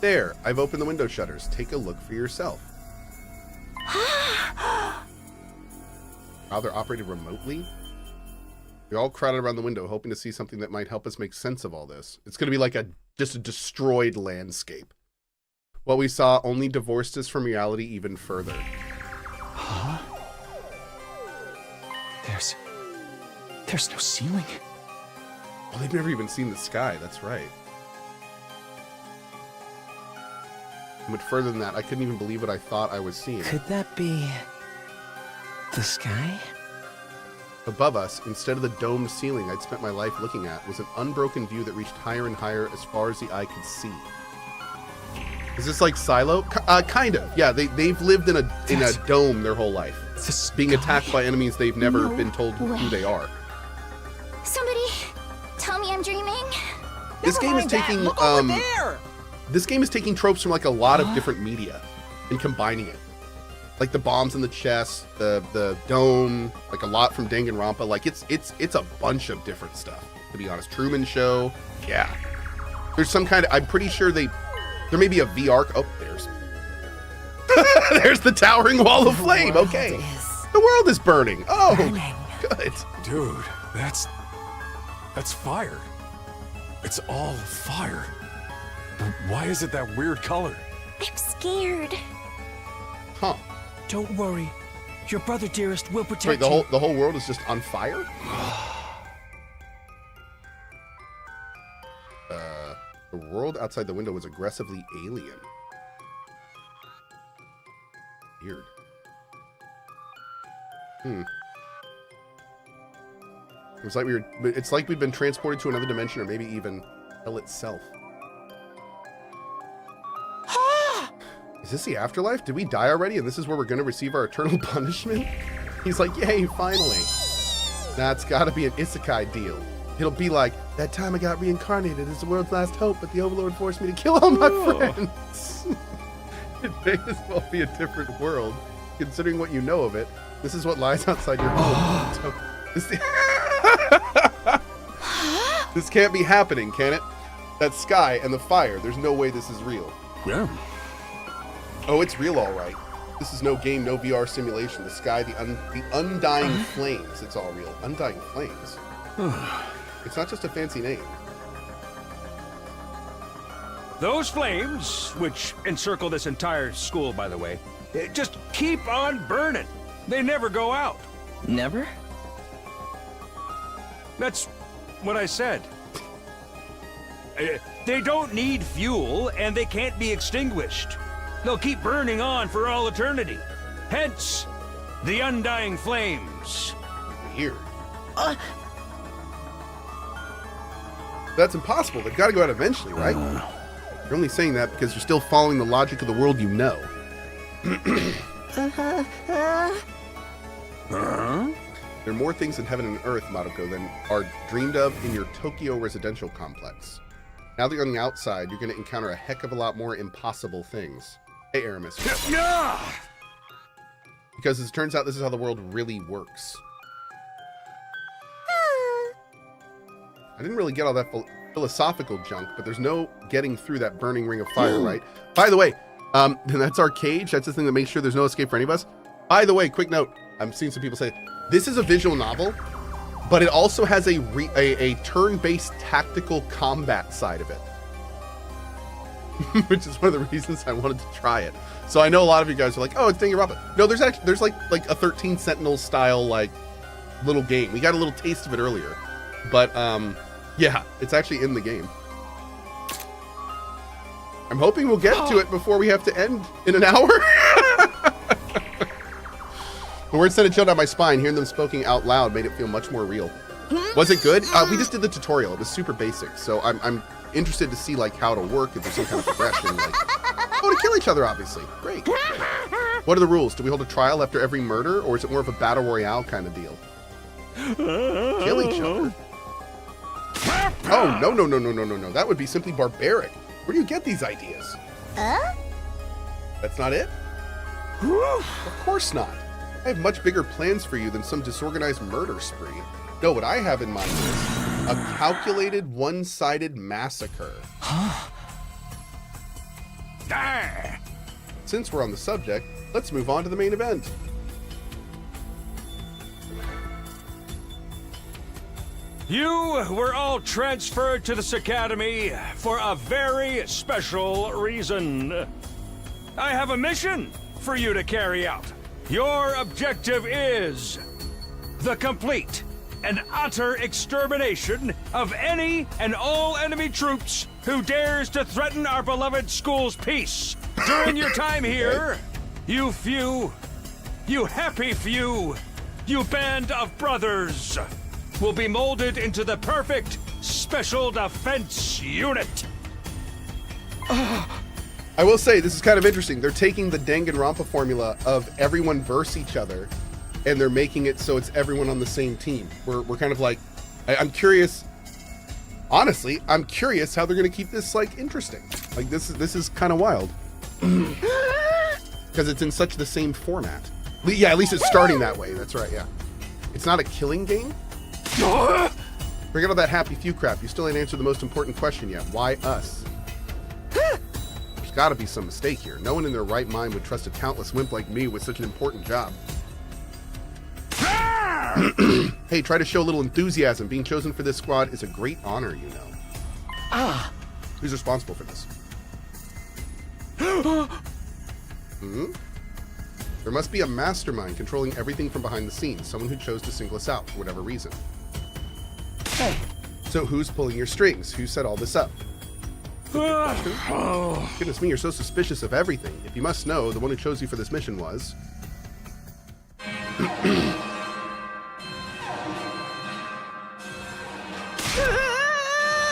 There, I've opened the window shutters. Take a look for yourself. Wow, they're operated remotely? We're all crowded around the window, hoping to see something that might help us make sense of all this. It's going to be like just a destroyed landscape. What we saw only divorced us from reality even further. Huh? There's no ceiling. Well, they've never even seen the sky. That's right. Much further than that, I couldn't even believe what I thought I was seeing. Could that be the sky? Above us, instead of the domed ceiling I'd spent my life looking at, was an unbroken view that reached higher and higher as far as the eye could see. Is this like Silo? Kind of. Yeah, they've lived in a dome their whole life, being attacked by enemies they've never been told who they are. Somebody tell me I'm dreaming. This game is taking this game is taking tropes from like a lot of different media and combining it. Like the bombs in the chest, the dome, like a lot from Danganronpa. Like it's a bunch of different stuff, to be honest. Truman Show, yeah. There's some kind of, I'm pretty sure there may be a VR, oh, there's the towering wall of flame, okay. The world is burning, oh, good. Dude, that's fire. It's all fire. Why is it that weird color? I'm scared. Huh. Don't worry. Your brother dearest will protect Wait, you. the whole world is just on fire? The world outside the window was aggressively alien. Weird. It's like we've been transported to another dimension, or maybe even hell itself. Is this the afterlife? Did we die already and this is where we're going to receive our eternal punishment? He's like, yay, finally. That's got to be an isekai deal. It'll be like, that time I got reincarnated as the world's last hope, but the Overlord forced me to kill all my friends. It may as well be a different world, considering what you know of it. This is what lies outside your home. This can't be happening, can it? That sky and the fire, there's no way this is real. Yeah. Oh, it's real, all right. This is no game, no VR simulation. The sky, the undying flames. It's all real. Undying flames. It's not just a fancy name. Those flames, which encircle this entire school, by the way, just keep on burning. They never go out. Never? That's what I said. They don't need fuel, and they can't be extinguished. They'll keep burning on for all eternity. Hence, the undying flames. Weird. That's impossible. They've got to go out eventually, right? You're only saying that because you're still following the logic of the world you know. There are more things in heaven and earth, Maruko, than are dreamed of in your Tokyo residential complex. Now that you're on the outside, you're going to encounter a heck of a lot more impossible things. Hey, Aramis. Because as it turns out, this is how the world really works. I didn't really get all that philosophical junk, but there's no getting through that burning ring of fire, right? By the way, that's our cage. That's the thing that makes sure there's no escape for any of us. By the way, quick note. I'm seeing some people say, this is a visual novel, but it also has a turn-based tactical combat side of it. Which is one of the reasons I wanted to try it. So I know a lot of you guys are like, oh, it's Danganronpa. No, there's like a 13 Sentinel style like little game. We got a little taste of it earlier. But yeah, it's actually in the game. I'm hoping we'll get to it before we have to end in an hour. The word sent a chill down my spine. Hearing them speaking out loud made it feel much more real. Was it good? We just did the tutorial. It was super basic. So I'm interested to see like how it'll work, if there's some kind of progression. Like, oh, to kill each other, obviously. Great. What are the rules? Do we hold a trial after every murder, or is it more of a battle royale kind of deal? Kill each other? Oh, no. That would be simply barbaric. Where do you get these ideas? That's not it? Of course not. I have much bigger plans for you than some disorganized murder spree. No, what I have in mind is a calculated, one-sided massacre. Ah. Since we're on the subject, let's move on to the main event. You were all transferred to this academy for a very special reason. I have a mission for you to carry out. Your objective is the complete and utter extermination of any and all enemy troops who dares to threaten our beloved school's peace. During your time here, you happy few, you band of brothers, will be molded into the perfect special defense unit. I will say, this is kind of interesting. They're taking the Danganronpa formula of everyone versus each other, and they're making it so it's everyone on the same team. We're kind of like, I'm curious, honestly, I'm curious how they're going to keep this, like, interesting. Like, this is kind of wild. Because it's in such the same format. Yeah, at least it's starting that way. That's right, yeah. It's not a killing game? Forget all that happy few crap. You still ain't answered the most important question yet. Why us? There's got to be some mistake here. No one in their right mind would trust a talentless wimp like me with such an important job. Hey, try to show a little enthusiasm. Being chosen for this squad is a great honor, you know. Who's responsible for this? There must be a mastermind controlling everything from behind the scenes. Someone who chose to single us out for whatever reason. So who's pulling your strings? Who set all this up? Goodness me, you're so suspicious of everything. If you must know, the one who chose you for this mission was...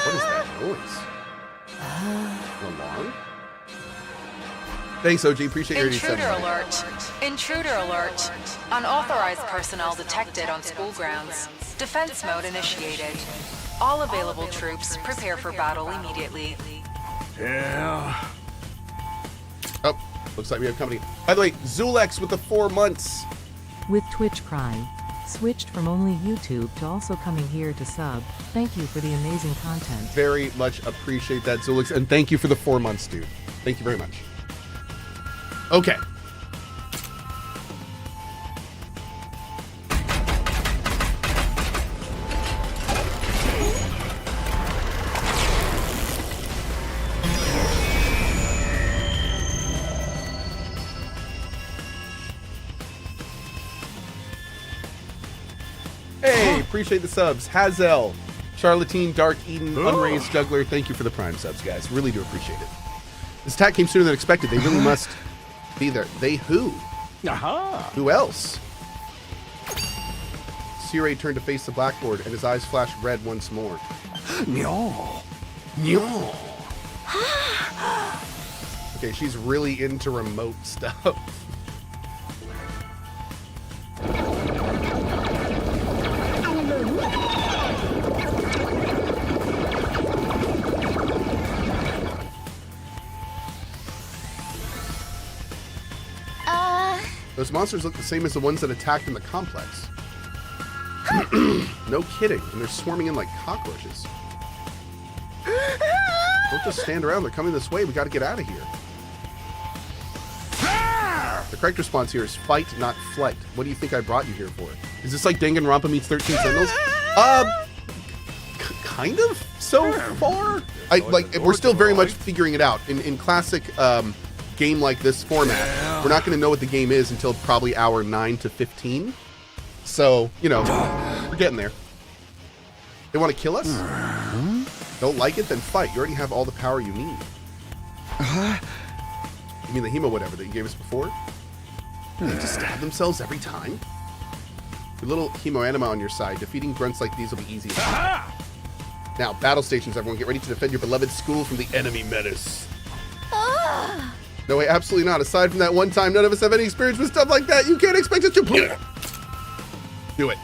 What is that noise? Alarm? Thanks, OG. Appreciate your Intruder alert. Intruder alert. Unauthorized personnel detected on school grounds. Defense mode initiated. All available troops prepare for battle immediately. Yeah. Oh, looks like we have company. By the way, Zulex with the 4 months. With Twitch Prime. Switched from only YouTube to also coming here to sub. Thank you for the amazing content. Very much appreciate that, Zulex. And thank you for the 4 months, dude. Thank you very much. Okay. Hey, appreciate the subs. Hazel, Charlatine, Dark Eden, Unraised Juggler. Thank you for the Prime subs, guys. Really do appreciate it. This attack came sooner than expected. They really must be there. They who? Aha. Who else? Sirei turned to face the blackboard, and his eyes flashed red once more. No. No. Okay, she's really into remote stuff. Those monsters look the same as the ones that attacked in the complex. No kidding, and they're swarming in like cockroaches. Don't just stand around, they're coming this way, we gotta get out of here. The correct response here is fight, not flight. What do you think I brought you here for? Is this like Danganronpa meets 13 Sentinels? Kind of, so far. We're still very much figuring it out. In classic game like this format, we're not going to know what the game is until probably hour 9 to 15. So, you know, we're getting there. They want to kill us? Don't like it? Then fight. You already have all the power you need. You mean the hemo whatever that you gave us before? They just stab themselves every time? Your little hemo anima on your side. Defeating grunts like these will be easy. Now, battle stations, everyone. Get ready to defend your beloved school from the enemy menace. No way, absolutely not. Aside from that one time, none of us have any experience with stuff like that. You can't expect us to... Do it.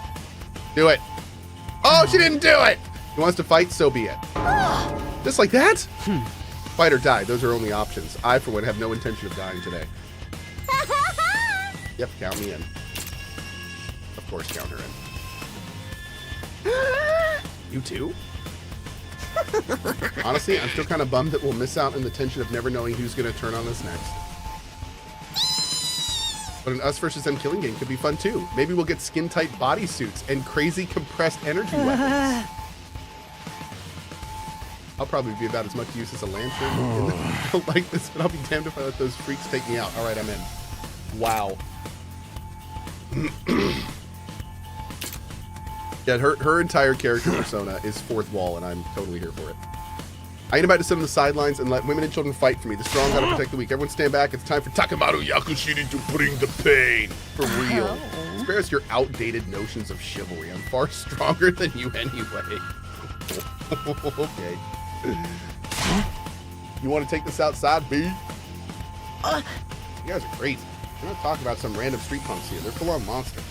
Do it. Oh, she didn't do it! He wants to fight, so be it. Just like that? Fight or die, those are only options. I, for one, have no intention of dying today. Yep, count me in. Of course, count her in. You too? Honestly, I'm still kind of bummed that we'll miss out on the tension of never knowing who's going to turn on us next. But an us versus them killing game could be fun too. Maybe we'll get skin-tight bodysuits and crazy compressed energy weapons. I'll probably be about as much use as a lantern like this, but I'll be damned if I let those freaks take me out. All right, I'm in. Wow. Yeah, her entire character persona is fourth wall, and I'm totally here for it. I ain't about to sit on the sidelines and let women and children fight for me. The strong gotta protect the weak. Everyone stand back. It's time for Takamaru Yakushi to bring the pain. For real. Spare us your outdated notions of chivalry. I'm far stronger than you anyway. Okay. You want to take this outside, B? You guys are crazy. We're not talking about some random street punks here. They're full-on monsters.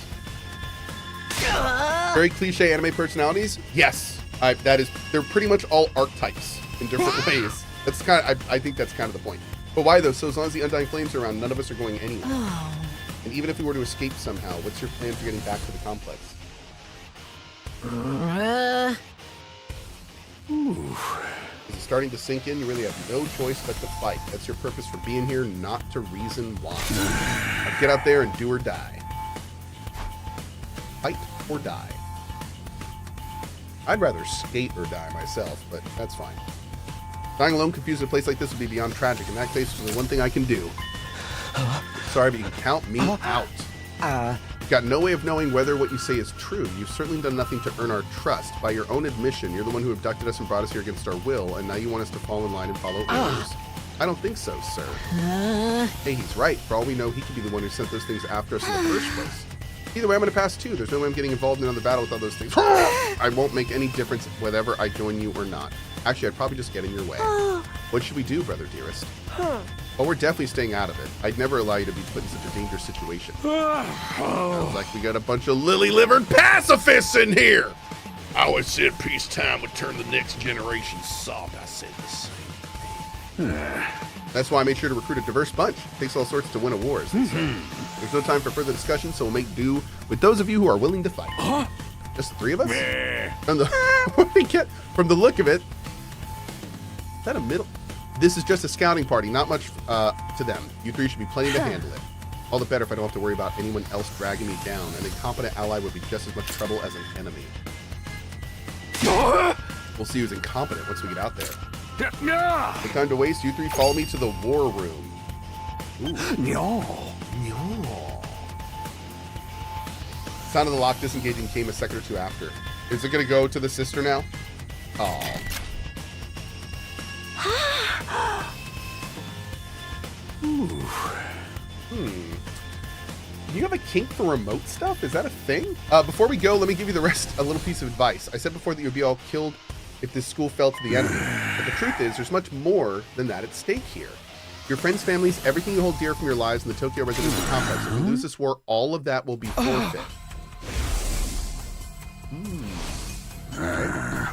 Very cliche anime personalities? Yes. They're pretty much all archetypes in different ways. That's kind of, I think that's kind of the point. But why though? So as long as the undying flames are around, none of us are going anywhere. And even if we were to escape somehow, what's your plan for getting back to the complex? Is it starting to sink in? You really have no choice but to fight. That's your purpose for being here, not to reason why. Now get out there and do or die. Fight or die. I'd rather skate or die myself, but that's fine. Dying alone confused in a place like this would be beyond tragic. In that case, there's only one thing I can do. Sorry, but you can count me out. You've got no way of knowing whether what you say is true. You've certainly done nothing to earn our trust. By your own admission, you're the one who abducted us and brought us here against our will, and now you want us to fall in line and follow orders. I don't think so, sir. Hey, he's right. For all we know, he could be the one who sent those things after us in the first place. Either way, I'm going to pass too. There's no way I'm getting involved in another battle with all those things. I won't make any difference whether I join you or not. Actually, I'd probably just get in your way. What should we do, brother dearest? Well, we're definitely staying out of it. I'd never allow you to be put in such a dangerous situation. Sounds like we got a bunch of lily-livered pacifists in here. I always said peacetime would turn the next generation soft. I said the same thing. That's why I made sure to recruit a diverse bunch. It takes all sorts to win awards. There's no time for further discussion, so we'll make do with those of you who are willing to fight. Just the three of us? From the look of it, is that a middle? This is just a scouting party, not much to them. You three should be plenty to handle it. All the better if I don't have to worry about anyone else dragging me down. An incompetent ally would be just as much trouble as an enemy. We'll see who's incompetent once we get out there. No time to waste. You three follow me to the war room. No. Sound of the lock disengaging came a second or two after. Is it going to go to the sister now? Oh. You have a kink for remote stuff? Is that a thing? Before we go, let me give you the rest a little piece of advice. I said before that you'd be all killed if this school fell to the enemy. But the truth is, there's much more than that at stake here. Your friends, families, everything you hold dear from your lives in the Tokyo residential complex. If we lose this war, all of that will be forfeit. Alright.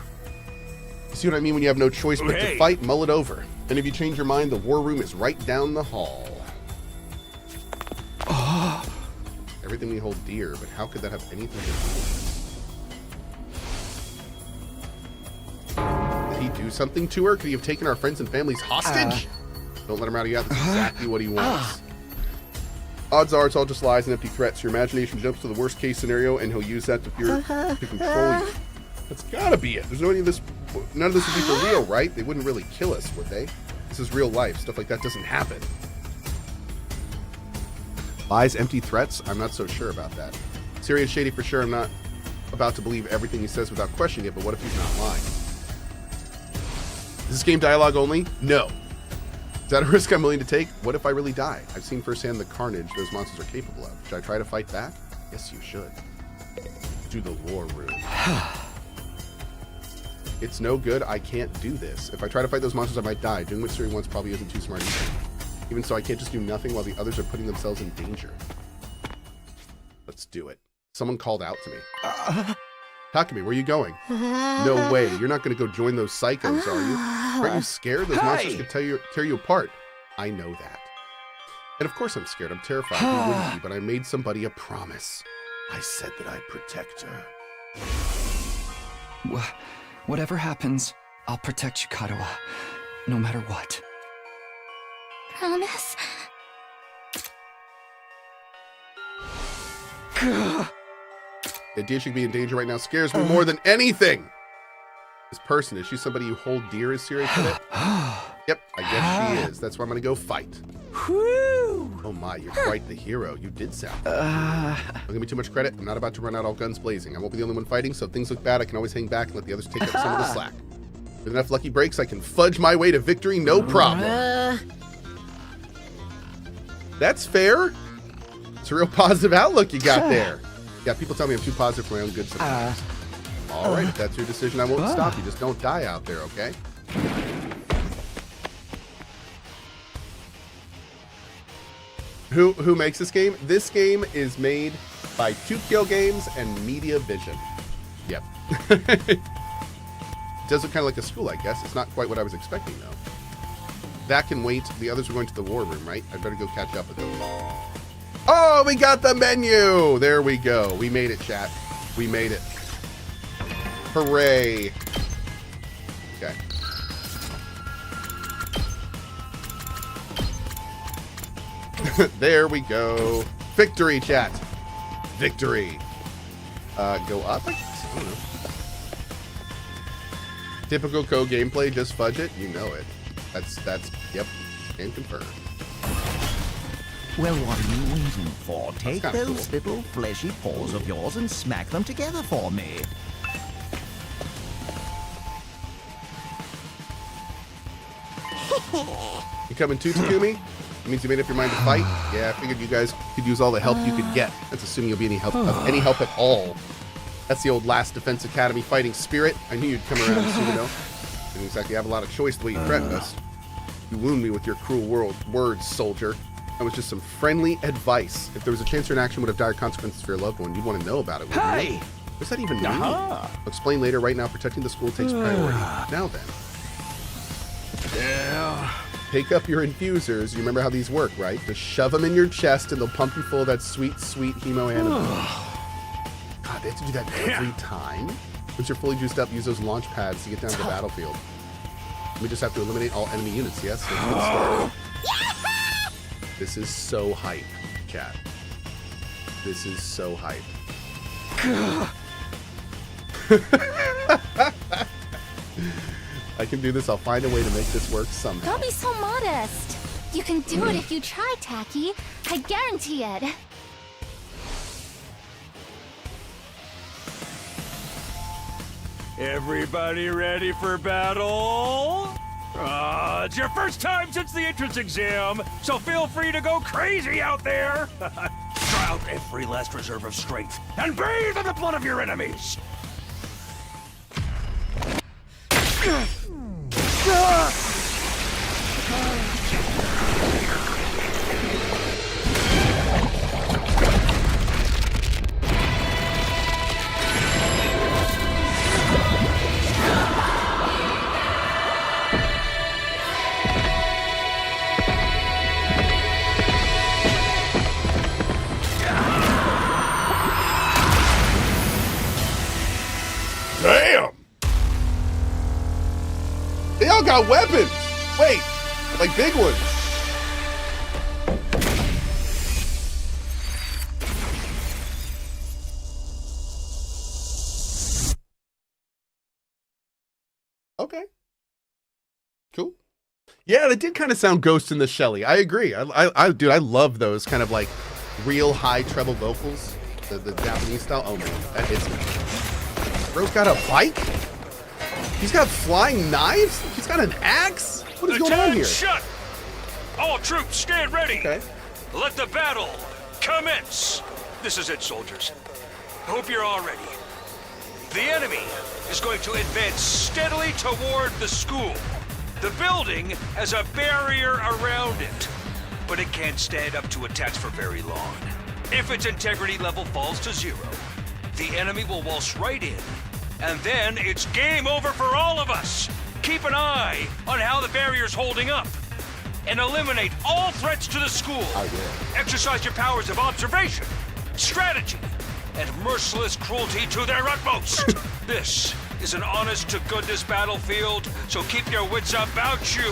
You see what I mean when you have no choice but to fight? Mull it over. And if you change your mind, the war room is right down the hall. Everything we hold dear, but how could that have anything to do with it? Did he do something to her? Could he have taken our friends and families hostage? Don't let him out of yet. That's exactly what he wants. Odds are it's all just lies and empty threats. Your imagination jumps to the worst case scenario, and he'll use that to control you. That's gotta be it. There's none of this would be for real, right? They wouldn't really kill us, would they? This is real life. Stuff like that doesn't happen. Lies, empty threats? I'm not so sure about that. Serious shady for sure. I'm not about to believe everything he says without questioning it, but what if he's not lying? Is this game dialogue only? No. Is that a risk I'm willing to take? What if I really die? I've seen firsthand the carnage those monsters are capable of. Should I try to fight back? Yes, you should. To the war room. It's no good. I can't do this. If I try to fight those monsters, I might die. Doing what Suri wants probably isn't too smart either. Even so, I can't just do nothing while the others are putting themselves in danger. Let's do it. Someone called out to me. Takumi, where are you going? No way. You're not going to go join those psychos, are you? Aren't you scared? Those monsters could tear you apart. I know that. And of course I'm scared. I'm terrified. Who wouldn't be? But I made somebody a promise. I said that I'd protect her. Whatever happens, I'll protect you, Katawa, no matter what. Promise? The idea she could be in danger right now scares me more than anything. This person, is she somebody you hold dear as serious with it? Yep, I guess she is. That's why I'm gonna go fight. Oh my, you're quite the hero. You did sound good. Don't give me too much credit. I'm not about to run out all guns blazing. I won't be the only one fighting, so if things look bad, I can always hang back and let the others take up some of the slack. With enough lucky breaks, I can fudge my way to victory, no problem. That's fair. It's a real positive outlook you got there. Yeah, people tell me I'm too positive for my own good sometimes. All right, if that's your decision, I won't stop you. Just don't die out there, okay? Who makes this game? This game is made by 2Kill Games and Media Vision. Yep. It does look kind of like a school, I guess. It's not quite what I was expecting, though. That can wait. The others are going to the war room, right? I'd better go catch up with them. Oh, we got the menu! There we go. We made it, chat. We made it. Hooray. Okay. There we go. Victory, chat. Victory. Go up, I guess? I don't know. Typical Cohh gameplay, just fudge it. You know it. That's, yep. Can confirm. Well, what are you waiting for? Take kinda those little fleshy paws of yours and smack them together for me. You coming too, Takumi? It means you made up your mind to fight? Yeah, I figured you guys could use all the help you could get. That's assuming you'll be any help at all. That's the old Last Defense Academy fighting spirit. I knew you'd come around soon enough. Didn't exactly have a lot of choice the way you threatened us. You wound me with your cruel words, soldier. That was just some friendly advice. If there was a chance your action would have dire consequences for your loved one, you'd want to know about it, wouldn't you? What does that even mean? I'll explain later. Right now, protecting the school takes priority. Now then. Yeah. Pick up your infusers. You remember how these work, right? Just shove them in your chest and they'll pump you full of that sweet, sweet hemo animal. God, they have to do that every time? Once you're fully juiced up, use those launch pads to get down to the battlefield. We just have to eliminate all enemy units, yes? That's a good start. This is so hype, chat. This is so hype. I can do this. I'll find a way to make this work somehow. Don't be so modest. You can do it if you try, Taki. I guarantee it. Everybody ready for battle? It's your first time since the entrance exam, so feel free to go crazy out there. Try out every last reserve of strength and bathe in the blood of your enemies. Damn! They all got weapons! Wait, like big ones. Okay. Cool. Yeah, that did kind of sound Ghost in the Shelley. I agree. Dude, I love those kind of like real high treble vocals. The Japanese style. Oh man, that hits me. Bro's got a bike? He's got flying knives? He's got an axe? What is going on here? Shut! All troops, stand ready. Okay. Let the battle commence. This is it, soldiers. Hope you're all ready. The enemy is going to advance steadily toward the school. The building has a barrier around it, but it can't stand up to attacks for very long. If its integrity level falls to 0, the enemy will waltz right in, and then it's game over for all of us. Keep an eye on how the barrier's holding up, and eliminate all threats to the school. I will. Exercise your powers of observation, strategy, and merciless cruelty to their utmost. This is an honest-to-goodness battlefield, so keep your wits about you.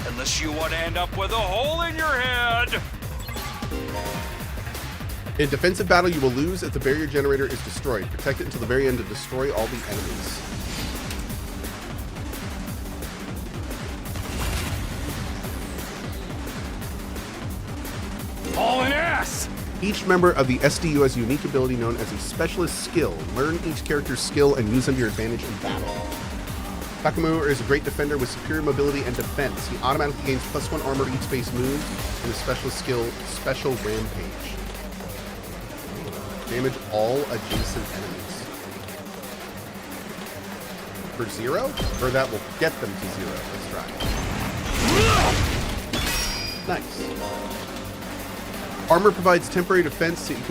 Unless you want to end up with a hole in your head. In defensive battle, you will lose if the barrier generator is destroyed. Protect it until the very end to destroy all the enemies. All in ass! Each member of the SDU has a unique ability known as a specialist skill. Learn each character's skill and use them to your advantage in battle. Takamu is a great defender with superior mobility and defense. He automatically gains +1 armor each base move, and his specialist skill, Special Rampage. Damage all adjacent enemies. For 0? Or that will get them to 0. Let's try. Nice. Armor provides temporary defense that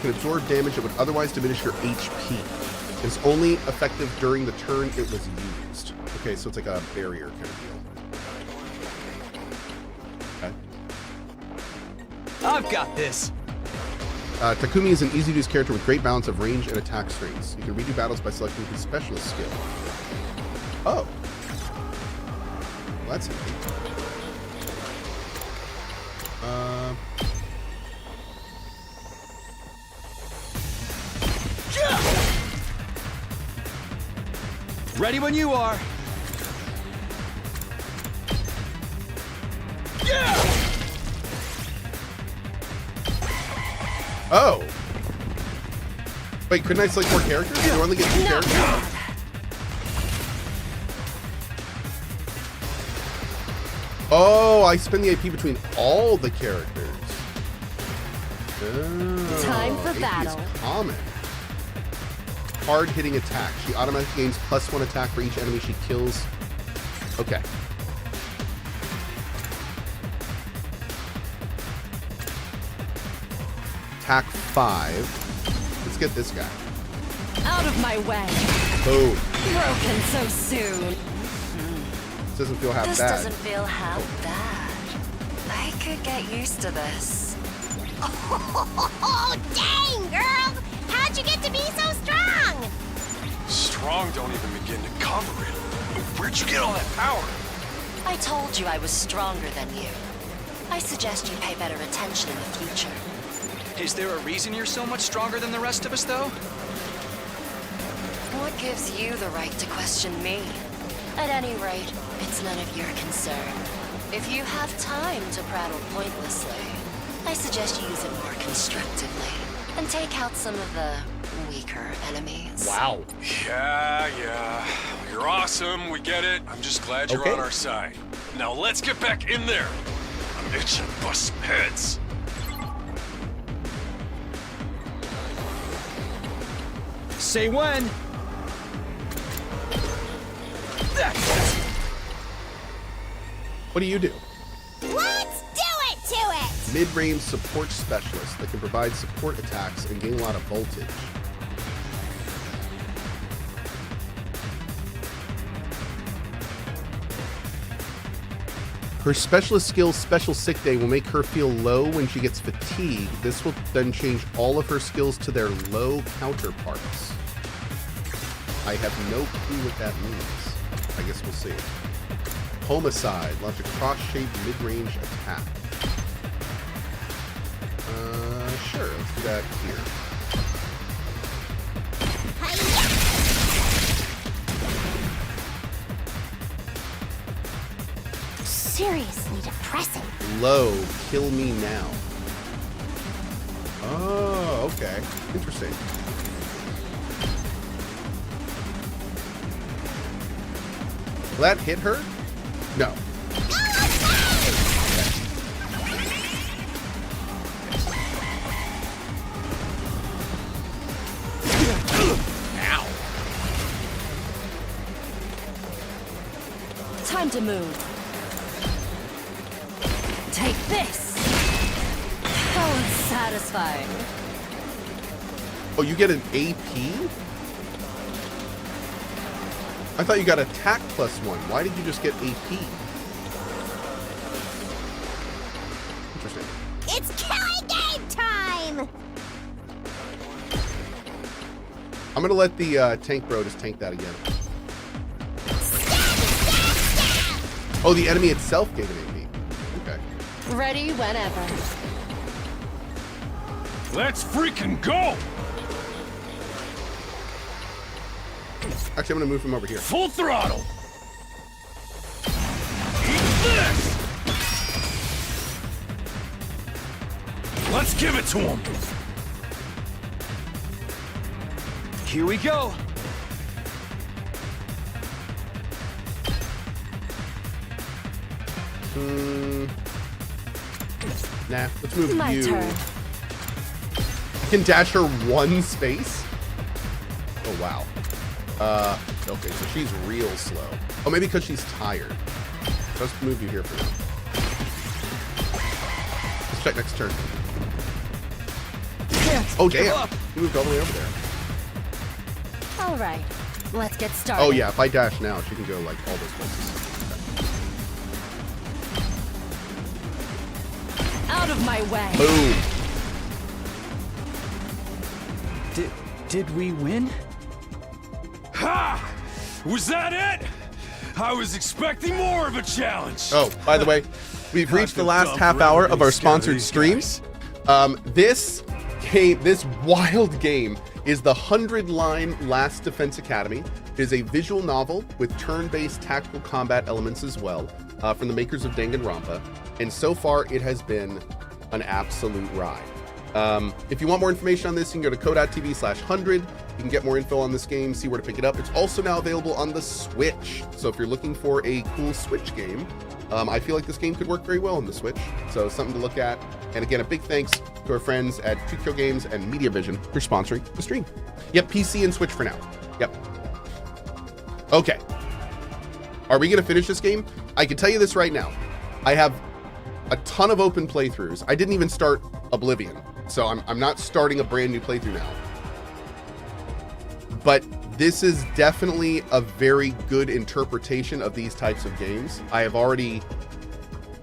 can absorb damage that would otherwise diminish your HP. It's only effective during the turn it was used. Okay, so it's like a barrier kind of deal. Okay. I've got this. Takumi is an easy-to-use character with great balance of range and attack strengths. You can redo battles by selecting his specialist skill. Oh. Well, that's handy. Ready when you are. Oh! Wait, couldn't I select more characters? Do I only get 2 characters? Oh, I spend the AP between all the characters. Oh, Time for AP battle. is common. Hard-hitting attack. She automatically gains +1 attack for each enemy she kills. Okay. Attack 5. Let's get this guy. Out of my way. Boom. Broken so soon. This doesn't feel half This bad. doesn't feel half bad. I could get used to this. Oh, dang, girl! How'd you get to be so strong? Strong don't even begin to cover it. Where'd you get all that power? I told you I was stronger than you. I suggest you pay better attention in the future. Is there a reason you're so much stronger than the rest of us, though? What gives you the right to question me? At any rate, it's none of your concern. If you have time to prattle pointlessly, I suggest you use it more constructively and take out some of the weaker enemies. Wow. Yeah. You're awesome. We get it. I'm just glad you're Okay. on our side. Now let's get back in there. I'm itching to bust some heads. Say when. What do you do? Let's do it to it! Mid-range support specialist that can provide support attacks and gain a lot of voltage. Her specialist skill, Special Sick Day, will make her feel low when she gets fatigued. This will then change all of her skills to their low counterparts. I have no clue what that means. I guess we'll see. Homicide. Launch a cross-shaped mid-range attack. Sure. Let's do that here. Seriously depressing. Low. Kill me now. Oh, okay. Interesting. Will that hit her? No. Ow. Time to move. Take this. Oh, it's satisfying. Oh, you get an AP? I thought you got attack +1. Why did you just get AP? Interesting. It's killing game time! I'm gonna let the tank bro just tank that again. Oh, the enemy itself gave an AP. Okay. Ready whenever. Let's freaking go! Actually, I'm gonna move him over here. Full throttle! Eat this! Let's give it to him! Here we go. Nah, let's move My you. turn. I can dash her one space? Oh, wow. Okay, so she's real slow. Oh, maybe because she's tired. Let's move you here for now. Let's check next turn. Oh, damn. You moved all the way over there. All right, let's get started. Oh, yeah, if I dash now, she can go, like, all those places. Out of my way. Boom. Did we win? Ha! Was that it? I was expecting more of a challenge. Oh, by the way, we've reached the last half hour of our sponsored streams. This wild game is the 100-line Last Defense Academy. It is a visual novel with turn-based tactical combat elements as well, from the makers of Danganronpa. And so far, it has been an absolute ride. If you want more information on this, you can go to cohh.tv/100. You can get more info on this game, see where to pick it up. It's also now available on the Switch. So if you're looking for a cool Switch game, I feel like this game could work very well on the Switch. So something to look at. And again, a big thanks to our friends at 2Kill Games and MediaVision for sponsoring the stream. Yep, PC and Switch for now. Yep. Okay. Are we going to finish this game? I can tell you this right now. I have a ton of open playthroughs. I didn't even start Oblivion, so I'm not starting a brand new playthrough now. But this is definitely a very good interpretation of these types of games. I have already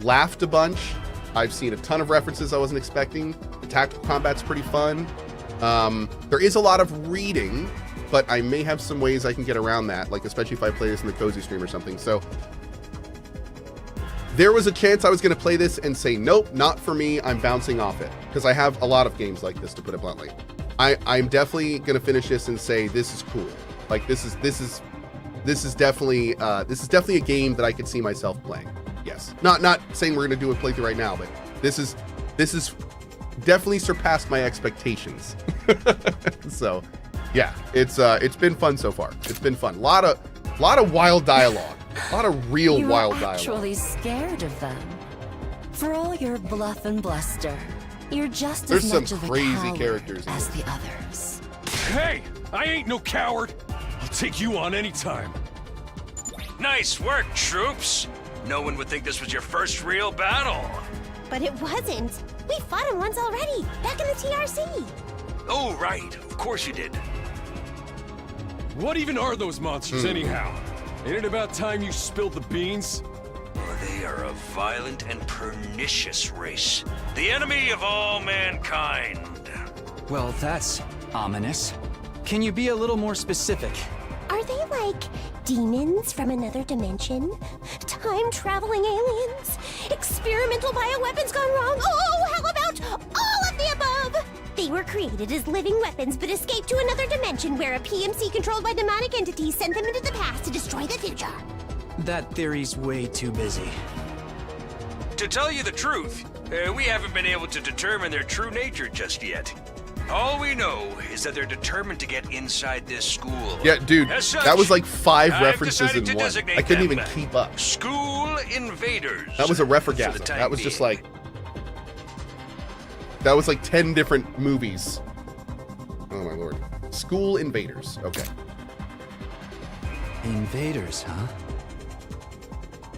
laughed a bunch. I've seen a ton of references I wasn't expecting. The tactical combat's pretty fun. There is a lot of reading, but I may have some ways I can get around that, like especially if I play this in the Cozy stream or something. So there was a chance I was going to play this and say, nope, not for me. I'm bouncing off it because I have a lot of games like this, to put it bluntly. I'm definitely going to finish this and say this is cool. Like this is definitely a game that I could see myself playing. Yes, not saying we're going to do a playthrough right now, but this is definitely surpassed my expectations. So yeah, it's been fun so far. It's been fun. A lot of wild dialogue. A lot of real wild dialogue. You're actually scared of them. For all your bluff and bluster, you're just There's as some much of a crazy coward characters in as this. the others. Hey, I ain't no coward. I'll take you on anytime. Nice work, troops. No one would think this was your first real battle. But it wasn't. We fought him once already, back in the TRC. Oh, right. Of course you did. What even are those monsters anyhow? Ain't it about time you spilled the beans? Well, they are a violent and pernicious race. The enemy of all mankind. Well, that's ominous. Can you be a little more specific? Are they like demons from another dimension? Time-traveling aliens? Experimental bioweapons gone wrong? Oh, how about all of the above? They were created as living weapons but escaped to another dimension where a PMC controlled by demonic entities sent them into the past to destroy the future. That theory's way too busy. To tell you the truth, we haven't been able to determine their true nature just yet. All we know is that they're determined to get inside this school. Yeah, dude, As such, that was like 5 I've references in decided to one. designate I couldn't even them keep up. School invaders. That was a for the refergasm. time That was just being. like... That was like 10 different movies. Oh my lord. School invaders. Okay. Invaders, huh?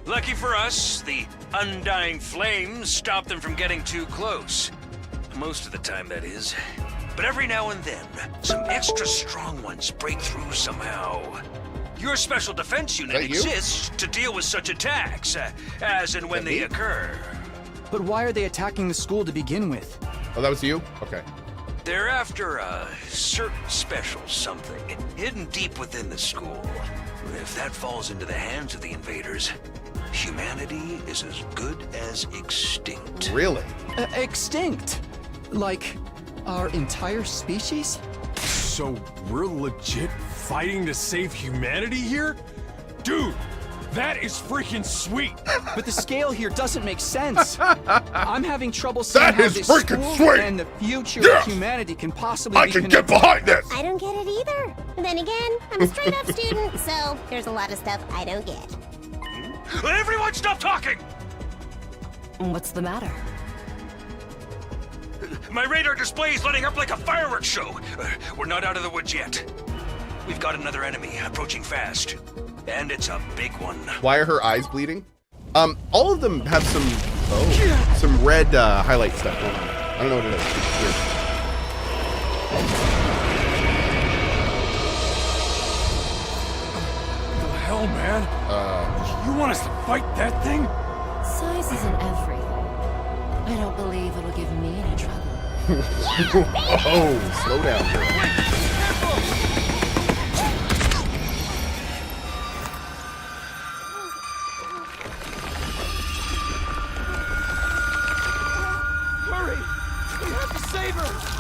Lucky for us, the undying flames stop them from getting too close. Most of the time, that is. But every now and then, some extra strong ones break through somehow. Your special defense unit That you? exists to deal with such attacks, as and when That they me? occur. But why are they attacking the school to begin with? Oh, that was you? Okay. They're after a certain special something hidden deep within the school. If that falls into the hands of the invaders, humanity is as good as extinct. Really? Extinct? Like, our entire species? So we're legit fighting to save humanity here? Dude, that is freaking sweet! But the scale here doesn't make sense. I'm having trouble seeing That how is this freaking school sweet! and the future Yeah! of humanity can possibly I be can get connected. behind this! I don't get it either. Then again, I'm a straight up student, so there's a lot of stuff I don't get. Everyone stop talking! What's the matter? My radar display is lighting up like a fireworks show. We're not out of the woods yet. We've got another enemy approaching fast. And it's a big one. Why are her eyes bleeding? All of them have some red highlight stuff going on. I don't know what it is. It's weird. What the hell, man? You want us to fight that thing? Size isn't everything. I don't believe it'll give me any trouble. Oh, slow down, girl. Hurry! We have to save her!